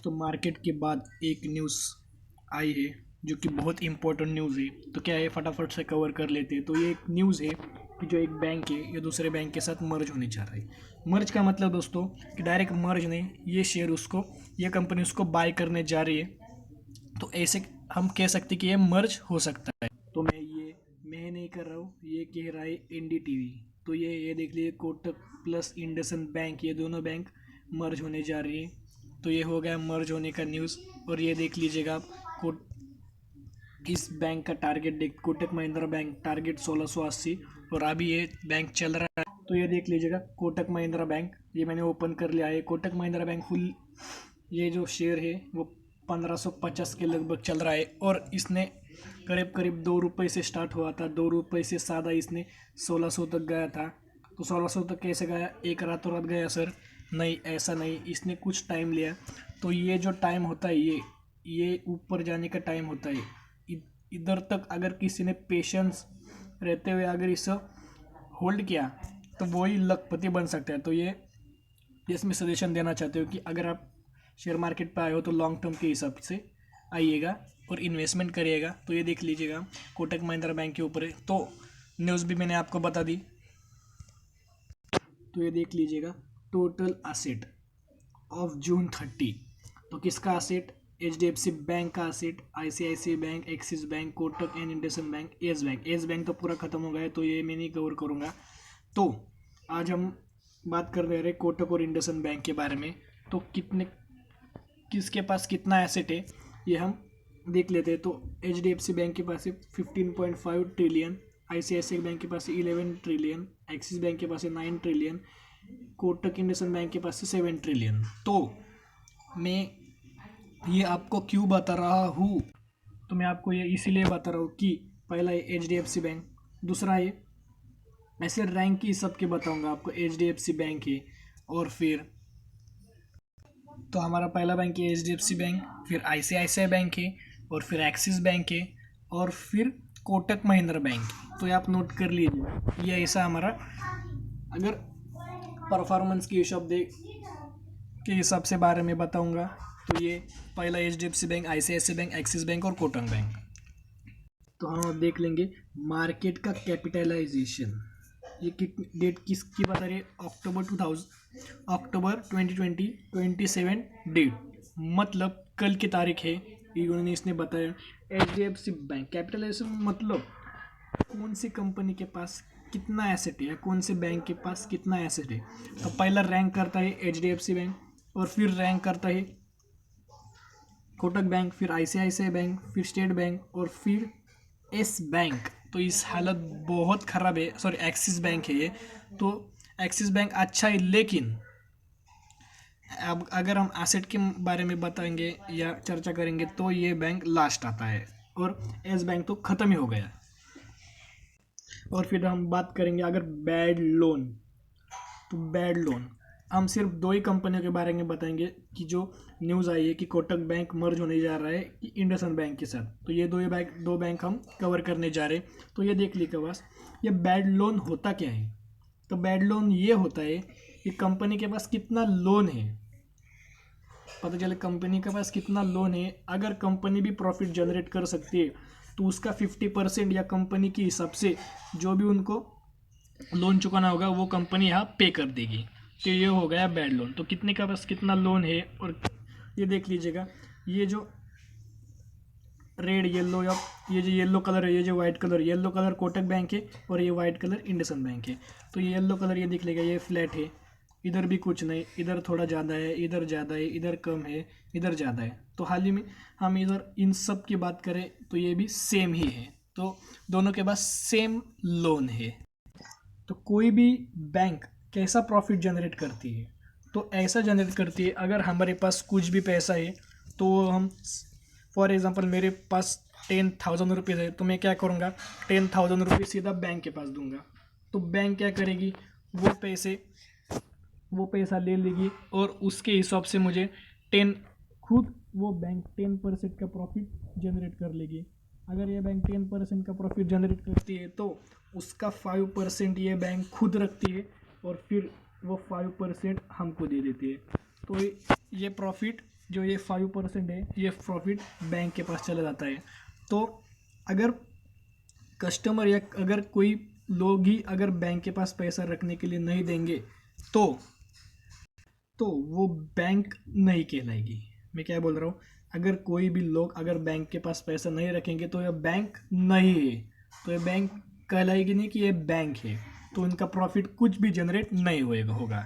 तो मार्केट के बाद एक न्यूज़ आई है जो कि बहुत इम्पोर्टेंट न्यूज़ है। तो क्या है, फटाफट से कवर कर लेते हैं। तो ये एक न्यूज़ है कि जो एक बैंक है ये दूसरे बैंक के साथ मर्ज होने जा रहा है। मर्ज का मतलब दोस्तों कि डायरेक्ट मर्ज नहीं, ये शेयर उसको, ये कंपनी उसको बाय करने जा रही है। तो ऐसे हम कह सकते कि ये मर्ज हो सकता है। तो मैं नहीं कर रहा हूँ, ये कह रहा है एनडीटीवी। तो ये देख लीजिए, कोटक प्लस इंडसइंड बैंक, ये दोनों बैंक मर्ज होने जा रही है। तो ये हो गया मर्ज होने का न्यूज़। और ये देख लीजिएगा आप, कोट इस बैंक का टारगेट देख, कोटक महिंद्रा बैंक टारगेट 1680, और अभी ये बैंक चल रहा है। तो ये देख लीजिएगा कोटक महिंद्रा बैंक, ये मैंने ओपन कर लिया है। कोटक महिंद्रा बैंक फुल, ये जो शेयर है वो 1550 के लगभग चल रहा है। और इसने करीब करीब 2 रुपये से स्टार्ट हुआ था, 2 रुपये से सादा इसने 1600 तक गया था। तो 1600 तक कैसे गया, एक रातों रात गया सर? नहीं, ऐसा नहीं, इसने कुछ टाइम लिया। तो ये जो टाइम होता है, ये ऊपर जाने का टाइम होता है। इधर तक अगर किसी ने पेशेंस रहते हुए अगर इसे होल्ड किया तो वही लखपति बन सकता है। तो ये इसमें सजेशन देना चाहते हो कि अगर आप शेयर मार्केट पे आए हो तो लॉन्ग टर्म के हिसाब से आइएगा और इन्वेस्टमेंट करिएगा। तो ये देख लीजिएगा कोटक महिंद्रा बैंक के ऊपर है। तो न्यूज़ भी मैंने आपको बता दी। तो ये देख लीजिएगा टोटल एसेट ऑफ जून 30। तो किसका एसेट? एचडीएफसी बैंक का asset, ICICI bank, axis bank, Kotak and IndusInd bank, yes bank. Yes bank तो पूरा खत्म हो गया है, तो ये मैं नहीं कवर करूँगा। तो आज हम बात कर रहे हैं कोटक और इंडसइंड बैंक के बारे में। तो किसके पास कितना एसेट है ये हम देख लेते हैं। तो एचडीएफसी बैंक के पास है 15.5 ट्रिलियन, आईसीआईसीआई बैंक के पास है 11 ट्रिलियन, एक्सिस बैंक के पास है 9 ट्रिलियन, कोटक इंडसइंड बैंक के पास है 7 ट्रिलियन। तो मैं ये आपको क्यों बता रहा हूँ? तो मैं आपको ये इसीलिए बता रहा हूँ कि पहला है एचडीएफसी बैंक, दूसरा है, ऐसे रैंक की सबके बताऊंगा आपको। एचडीएफसी बैंक है, और फिर तो हमारा पहला बैंक है एचडीएफसी बैंक, फिर आईसीआईसीआई बैंक है, और फिर एक्सिस बैंक है, और फिर कोटक महिंद्रा बैंक है। तो ये आप नोट कर लीजिए, ये ऐसा हमारा अगर परफॉर्मेंस की हिसाब से बारे में बताऊंगा। तो ये पहला HDFC bank, ICICI bank, axis bank और कोटक बैंक। तो हम अब देख लेंगे मार्केट का कैपिटलाइजेशन। ये कितनी डेट किसकी बता रही है? अक्टूबर 2020 27 डेट, मतलब कल की तारीख है। इन्होंने इसने बताया एचडीएफसी बैंक कैपिटलाइजेशन मतलब कौन सी कंपनी के पास कितना एसेट है या कौन से बैंक के पास कितना एसेट है। तो पहला रैंक करता है एचडीएफसी बैंक, और फिर रैंक करता है कोटक बैंक, फिर आईसीआईसीआई बैंक, फिर स्टेट बैंक, और फिर एस बैंक। तो इस हालत बहुत ख़राब है, सॉरी एक्सिस बैंक है ये। तो एक्सिस बैंक अच्छा है, लेकिन अब अगर हम एसेट के बारे में बताएंगे या चर्चा करेंगे तो ये बैंक लास्ट आता है, और एस बैंक तो ख़त्म ही हो गया। और फिर हम बात करेंगे अगर बैड लोन, तो बैड लोन हम सिर्फ 2 ही कंपनियों के बारे में बताएंगे कि जो न्यूज़ आई है कि कोटक बैंक मर्ज होने जा रहा है कि इंडसइंड बैंक के साथ। तो ये दो बैंक हम कवर करने जा रहे हैं। तो ये देख लीजिए बस, ये बैड लोन होता क्या है? तो बैड लोन ये होता है कि कंपनी के पास कितना लोन है, पता चले कंपनी के पास कितना लोन है। अगर कंपनी भी प्रॉफिट जनरेट कर सकती है तो उसका 50% या कंपनी के हिसाब से जो भी उनको लोन चुकाना होगा वो कंपनी यहाँ पे कर देगी। तो ये हो गया बैड लोन। तो कितने का बस कितना लोन है, और ये देख लीजिएगा, ये जो रेड येलो या ये जो येलो कलर है, ये जो white colour, yellow colour Kotak bank है और ये वाइट कलर इंडसइंड बैंक है। तो ये येलो कलर ये देख लेगा, ये फ्लैट है, इधर भी कुछ नहीं, इधर थोड़ा ज़्यादा है, इधर ज़्यादा है, इधर कम है, इधर ज़्यादा है। तो हाल ही में हम इधर इन सब की बात करें तो ये भी सेम ही है। तो दोनों के पास सेम लोन है। तो कोई भी बैंक कैसा प्रॉफिट जनरेट करती है? तो ऐसा जनरेट करती है, अगर हमारे पास कुछ भी पैसा है तो हम, फॉर एग्ज़ाम्पल मेरे पास 10,000 रुपीज़ है, तो मैं क्या करूँगा, 10,000 रुपीज़ सीधा बैंक के पास दूंगा। तो बैंक क्या करेगी, वो पैसा ले लेगी और उसके हिसाब से मुझे 10 खुद वो बैंक 10% का प्रॉफिट जनरेट कर लेगी। अगर ये बैंक 10% का प्रॉफिट जनरेट करती है तो उसका 5% ये बैंक खुद रखती है, और फिर वो 5% हमको दे देती है। तो ये प्रॉफिट जो ये 5% है ये प्रॉफिट बैंक के पास चला जाता है। तो अगर कस्टमर या अगर कोई लोग ही अगर बैंक के पास पैसा रखने के लिए नहीं देंगे तो वो बैंक नहीं कहलाएगी। मैं क्या बोल रहा हूँ, अगर कोई भी लोग अगर बैंक के पास पैसा नहीं रखेंगे तो यह बैंक नहीं है, तो ये बैंक कहलाएगी नहीं कि ये बैंक है, तो उनका प्रॉफिट कुछ भी जनरेट नहीं होगा।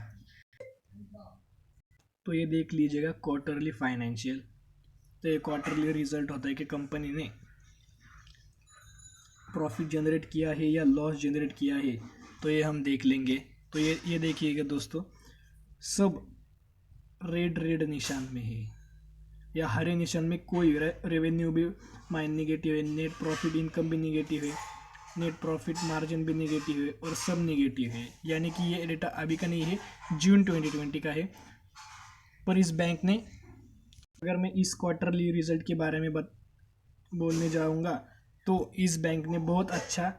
तो ये देख लीजिएगा क्वार्टरली फाइनेंशियल, तो ये क्वार्टरली रिजल्ट होता है कि कंपनी ने प्रॉफिट जनरेट किया है या लॉस जनरेट किया है, तो ये हम देख लेंगे। तो ये देखिएगा दोस्तों, सब रेड निशान में है या हरे निशान में, कोई रेवेन्यू भी नेगेटिव है, नेट प्रॉफिट इनकम भी नेगेटिव है, नेट प्रॉफिट मार्जिन भी नेगेटिव है और सब नेगेटिव है। यानी कि ये डेटा अभी का नहीं है, जून 2020 का है। पर इस बैंक ने, अगर मैं इस क्वार्टरली रिजल्ट के बारे में बोलने जाऊंगा तो इस बैंक ने बहुत अच्छा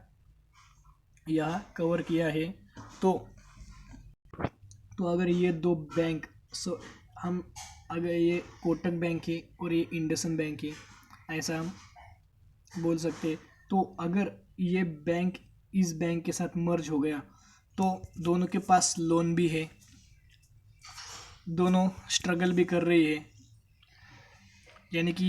यहाँ कवर किया है। तो अगर ये दो बैंक, हम अगर ये कोटक बैंक है और ये इंडसन बैंक है, ऐसा हम बोल सकते। तो अगर ये बैंक इस बैंक के साथ मर्ज हो गया तो दोनों के पास लोन भी है, दोनों स्ट्रगल भी कर रही है, यानी कि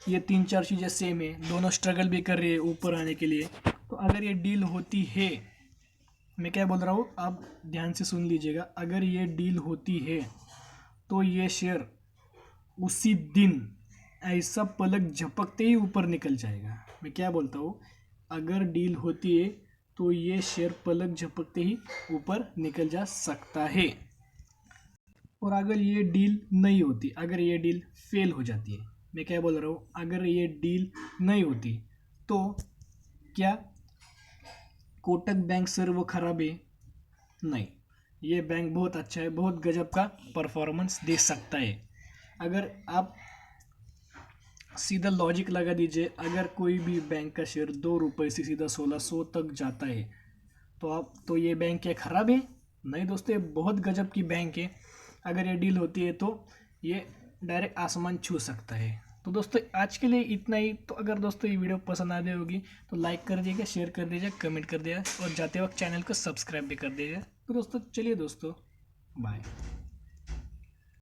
ये 3-4 चीज़ें सेम है, दोनों स्ट्रगल भी कर रही है ऊपर आने के लिए। तो अगर ये डील होती है, मैं क्या बोल रहा हूँ आप ध्यान से सुन लीजिएगा, अगर ये डील होती है तो ये शेयर उसी दिन ऐसा पलक झपकते ही ऊपर निकल जाएगा। मैं क्या बोलता हूँ, अगर डील होती है तो ये शेयर पलक झपकते ही ऊपर निकल जा सकता है। और अगर ये डील नहीं होती, अगर ये डील फेल हो जाती है, मैं क्या बोल रहा हूँ, अगर ये डील नहीं होती तो क्या कोटक बैंक सर्व खराब है? नहीं, ये बैंक बहुत अच्छा है, बहुत गजब का परफॉर्मेंस दे सकता है। अगर आप सीधा लॉजिक लगा दीजिए, अगर कोई भी बैंक का शेयर 2 रुपये से सीधा 1600 तक जाता है तो ये बैंक क्या खराब है? नहीं दोस्तों, ये बहुत गजब की बैंक है। अगर ये डील होती है तो ये डायरेक्ट आसमान छू सकता है। तो दोस्तों आज के लिए इतना ही। तो अगर दोस्तों ये वीडियो पसंद आ रही होगी तो लाइक कर दीजिएगा, शेयर कर दीजिएगा, कमेंट कर दीजिएगा और जाते वक्त चैनल को सब्सक्राइब भी कर दीजिएगा। तो दोस्तों चलिए दोस्तों, बाय।